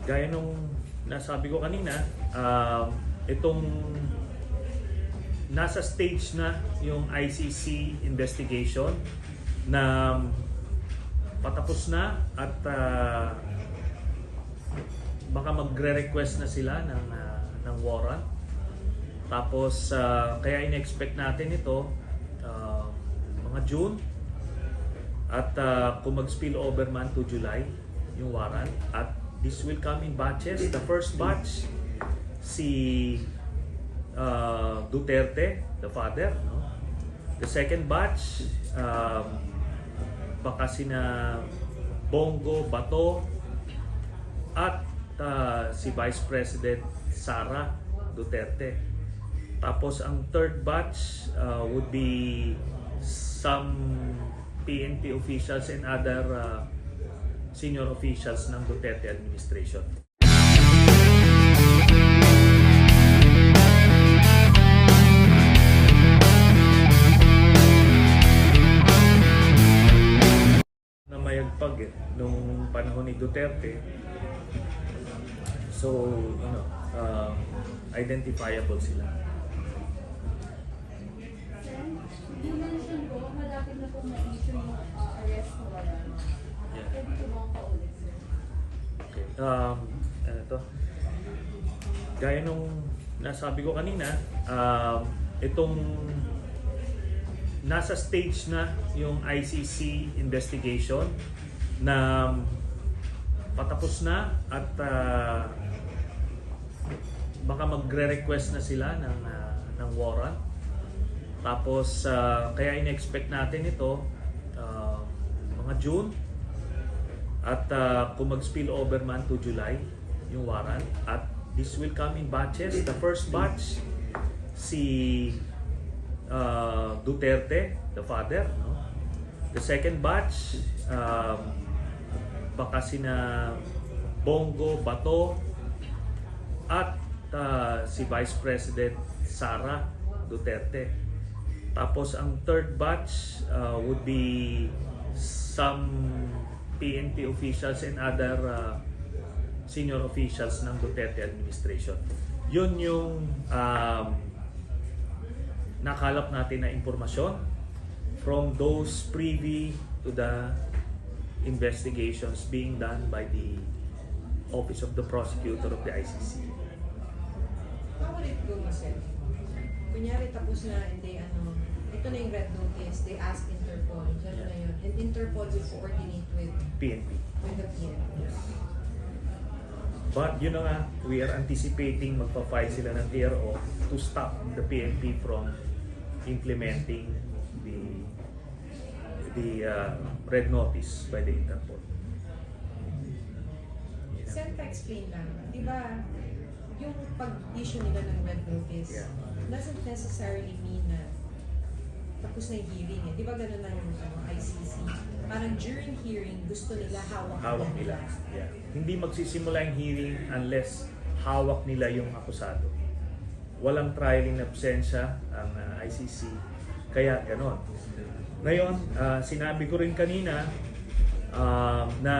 Gaya nung nasabi ko kanina, itong nasa stage na yung ICC investigation na patapos na at baka magre-request na sila ng warrant. Tapos kaya in-expect natin ito mga June at kung mag-spill over man to July yung warrant, at this will come in batches. The first batch, si Duterte, the father, no? The second batch, baka sina Bongo, Bato, at si Vice President Sara Duterte. Tapos ang third batch would be some PNP officials and other senior officials ng Duterte administration. Na mayagpag nung panahon ni Duterte. So, identifiable sila. You mentioned po, malapit na po na-issue yung arrest warrant. Yeah. Pwede po bang paulit, sir? Okay. Ano to? Gaya nung nasabi ko kanina, itong nasa stage na yung ICC investigation na patapos na at baka magre-request na sila ng warrant. Tapos kaya in-expect natin ito mga June at kung mag-spill over man to July yung warrant, at this will come in batches. The first batch, si Duterte, the father, no? The second batch, baka sina Bongo, Bato, at si Vice President Sara Duterte. Tapos ang third batch would be some PNP officials and other senior officials ng Duterte administration. Yun yung nakalap natin na impormasyon from those privy to the investigations being done by the Office of the Prosecutor of the ICC. How would it go, sir? Kunyari tapos na, hindi ito na yung red notice, they ask Interpol, gano'n na yun. And Interpol will coordinate with PNP. the PNP. Yes. But yun na nga, we are anticipating magpa-file sila ng TRO to stop the PNP from implementing the red notice by the Interpol. Sir, pa-explain lang. Di ba, yung pag-issue nila ng red notice, doesn't necessarily mean na tapos na yung hearing eh. Di ba gano'n na yung ICC? Parang during hearing, gusto nila hawak Nila. Yeah. Hindi magsisimula yung hearing unless hawak nila yung akusado. Walang trial in absentia ang ICC. Kaya gano'n. Ngayon, sinabi ko rin kanina na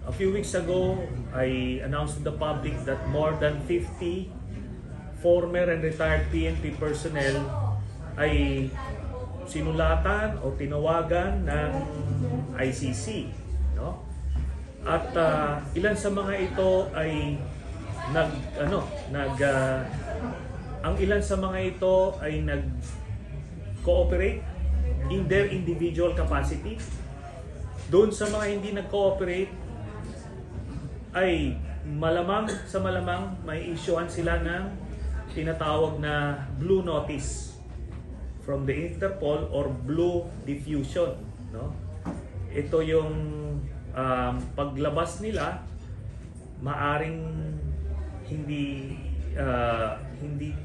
a few weeks ago, I announced to the public that more than 50 former and retired PNP personnel ay sinulatan o tinawagan ng ICC, no? At ilan sa mga ito ay ang ilan sa mga ito ay nag-cooperate in their individual capacity. Doon sa mga hindi nag-cooperate ay malamang may issuean sila ng tinatawag na blue notice from the Interpol or blue diffusion, no? Ito yung paglabas nila, maaring hindi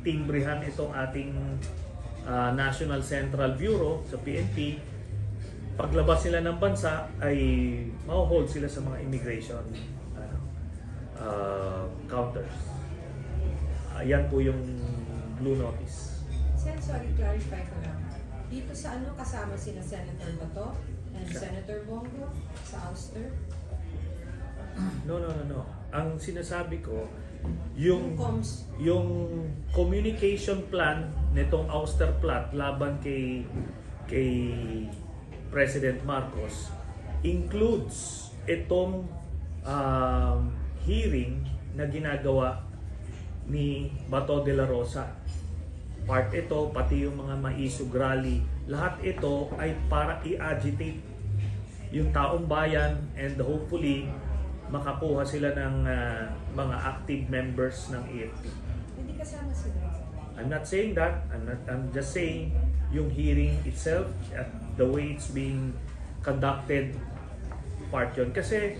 timbrehan itong ating National Central Bureau sa PNP. Paglabas nila ng bansa ay ma-hold sila sa mga immigration counters. Yan po yung blue notice. Sen, sorry, clarify ko lang. Dito sa kasama sina Senator Bato, And Senator Bongo sa ouster? No. Ang sinasabi ko, yung comms. yung communication plan nitong ouster plot laban kay President Marcos includes itong hearing na ginagawa ni Bato de la Rosa. Part ito, pati yung mga maisog rally, lahat ito ay para i-agitate yung taong bayan and hopefully makakuha sila ng mga active members ng AFP. Hindi kasama sila. I'm not saying that. I'm just saying yung hearing itself at the way it's being conducted, part yun. Kasi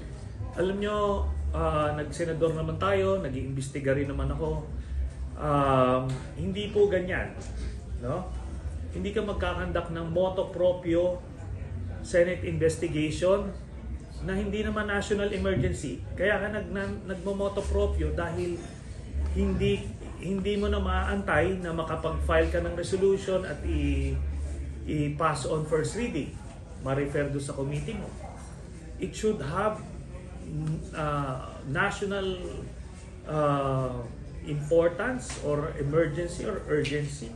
alam nyo, nag-senador naman tayo, nag-iimbestiga rin naman ako. Hindi po ganyan, no? Hindi ka magkakandak ng motu proprio Senate investigation na hindi naman national emergency. Kaya ka nagmo-motu proprio dahil hindi mo na maaantay na makapag-file ka ng resolution at i-pass on first reading, ma-refer do sa committee mo. It should have national importance or emergency or urgency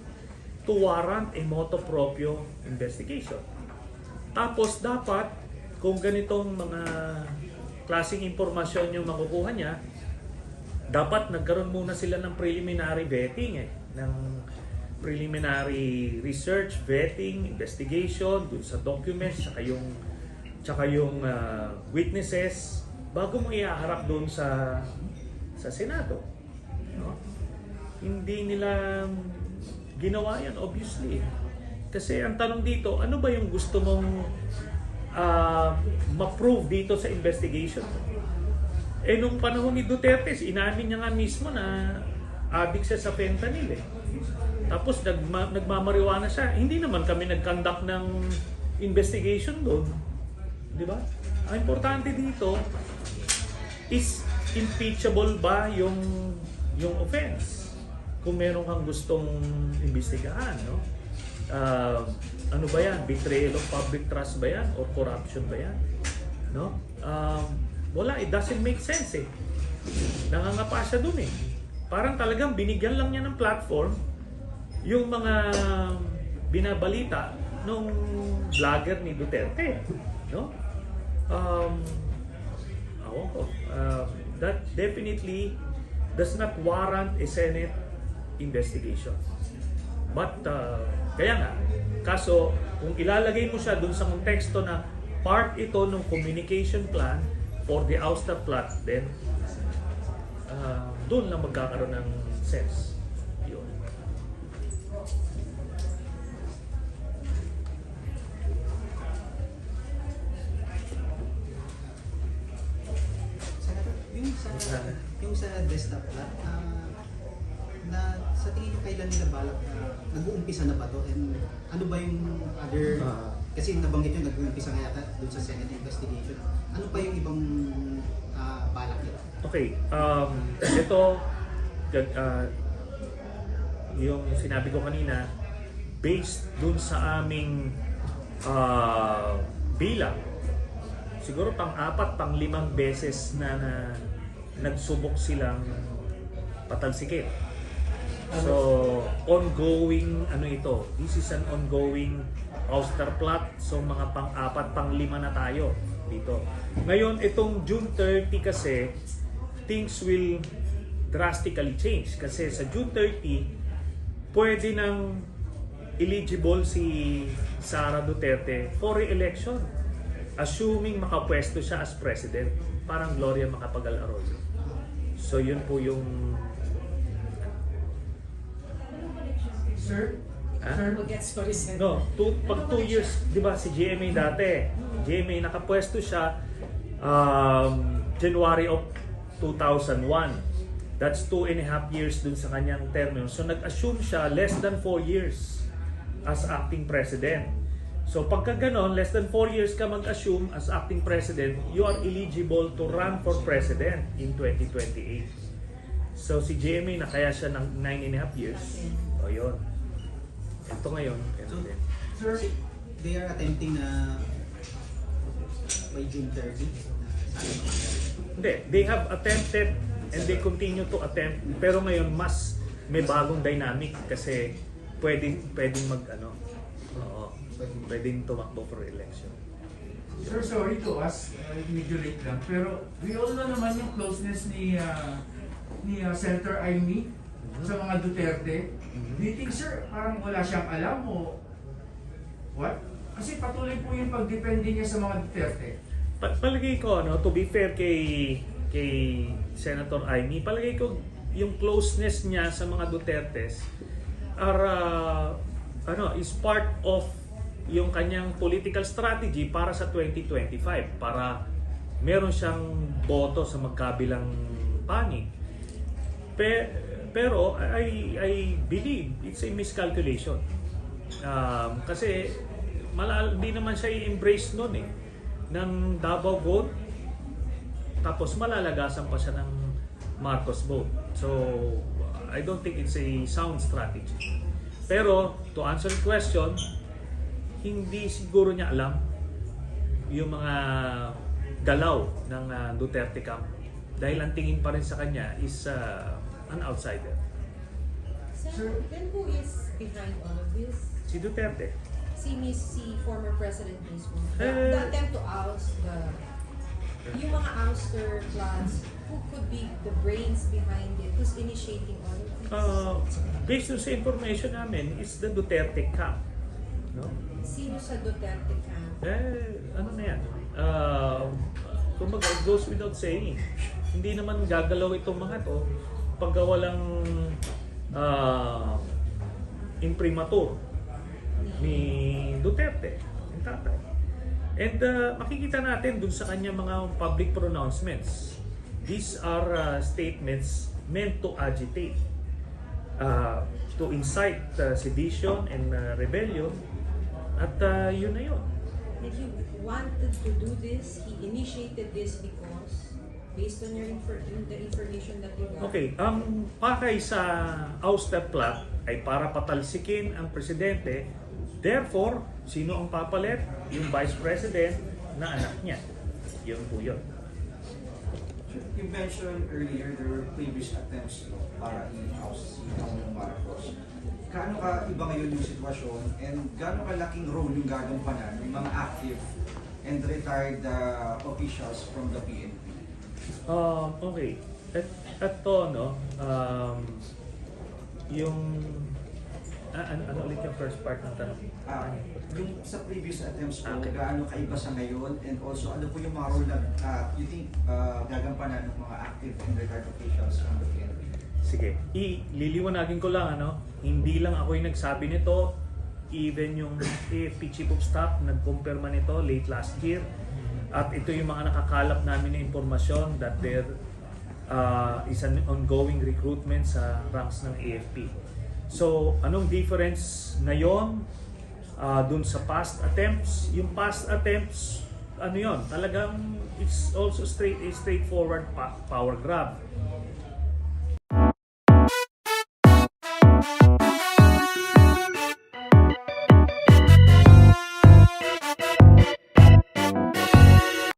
to warrant a motu proprio investigation. Tapos dapat kung ganitong mga klaseng impormasyon yung makukuha niya, dapat nagkaroon muna sila ng preliminary vetting ng preliminary research, vetting, investigation dun sa documents, tsaka yung witnesses bago mo ihaharap dun sa Senado. No? Hindi nila ginawa yan, obviously. Kasi ang tanong dito, ano ba yung gusto mong ma-prove dito sa investigation? Nung panahon ni Duterte, inamin niya nga mismo na addict siya sa fentanyl Tapos nagmamariwana siya. Hindi naman kami nag-conduct ng investigation doon. Di ba? Ang importante dito is impeachable ba yung offense? Kung meron kang gustong imbestigahan, no? Ano ba yan? Betrayal of public trust ba yan? Or corruption ba yan? No? Wala, it doesn't make sense Nangangapa siya dun Parang talagang binigyan lang niya ng platform yung mga binabalita nung vlogger ni Duterte. No? That definitely does not warrant a Senate investigation. But kaya nga, kaso kung ilalagay mo siya dun sa konteksto na part ito ng communication plan for the ouster plot, then dun lang magkakaroon ng sense. Yun. Yung sa desktop plot, na sa tingin nyo kailan nila balak nag-uumpisa na ba to? And ano ba yung other, kasi nabanggit nyo nag-uumpisa nga yata doon sa Senate investigation. Ano pa yung ibang balak nila? Okay, ito, yung sinabi ko kanina, based dun sa aming bilang, siguro pang-4, pang-5 beses na nagsubok silang patalsikin. So, ongoing, ito, this is an ongoing ouster plot. So, mga pang-4, pang-5 na tayo dito. Ngayon, itong June 30 kasi, things will drastically change. Kasi sa June 30, pwede nang eligible si Sara Duterte for re-election. Assuming makapwesto siya as president. Parang Gloria Macapagal-Arroyo. So, yun po yung Sir? Sir? No, pag 2 years, di ba si GMA dati, GMA nakapwesto siya January of 2001. That's 2.5 years dun sa kanyang term. So nag-assume siya less than 4 years as acting president. So pagka ganon, less than 4 years ka mag-assume as acting president, you are eligible to run for president in 2028. So si GMA nakaya siya ng 9.5 years. O yun. Ito ngayon. So, they are attempting na by June 30 na sana mangyari? Hindi, they have attempted and they continue to attempt. Pero ngayon mas may bagong dynamic kasi pwedeng mag ano, oo, pwedeng tumakbo for election. Sir, sorry to ask, medyo late lang, pero we all know naman yung closeness ni Senator Amy sa mga Duterte. Do you think, sir, parang wala siyang alam o what? Kasi patuloy po yung pagdepende niya sa mga Duterte. Palagay ko, no, to be fair kay Senator Amy, palagay ko yung closeness niya sa mga Dutertes is part of yung kanyang political strategy para sa 2025, para meron siyang boto sa magkabilang panig. Pero I believe it's a miscalculation. Kasi di naman siya i-embrace nun ng Davao vote, tapos malalagasan pa siya ng Marcos vote. So I don't think it's a sound strategy. Pero to answer the question, hindi siguro niya alam yung mga galaw ng Duterte camp dahil ang tingin pa rin sa kanya is an outsider. Sir, then who is behind all of this? Si Duterte. Si former President mismo. The Eh, attempt to oust yung mga ouster plots, who could be the brains behind it? Who's initiating all of this? Based on sa information namin is the Duterte camp. No? Sino sa Duterte camp? Ano na yan? Kumbaga, it goes without saying. Hindi naman gagalaw itong mga to pagka walang imprimatur ni Duterte, yung tatay. And makikita natin dun sa kanya mga public pronouncements. These are statements meant to agitate, to incite sedition and rebellion. At yun na yun. And he wanted to do this, he initiated this because, based on the information that you got. Okay, ang pakay sa ouster plot ay para patalsikin ang presidente. Therefore, sino ang papalit? Yung vice president na anak niya. Yun po yun. You mentioned earlier there were previous attempts para i-oust si Pangulong Marcos. Gaano ka iba ngayon yung sitwasyon and gaano kalaking role yung gagampanan ng mga active and retired officials from the PNP? Okay. Ito, no? Yung... ano ulit yung first part ng tanong? Yung sa previous attempts po, Okay. gaano kaiba sa ngayon and also ano po yung mga role na you think gagampanan ng mga active and retired officials from the PNP? Sige. Liliwanagin ko lang, hindi lang ako yung nagsabi nito. Even yung AFP Chief of Staff nagkumpirma nito late last year. At ito yung mga nakakalap namin na impormasyon that there is an ongoing recruitment sa ranks ng AFP. So, anong difference ngayon dun sa past attempts? Yung past attempts, talagang it's also straightforward power grab.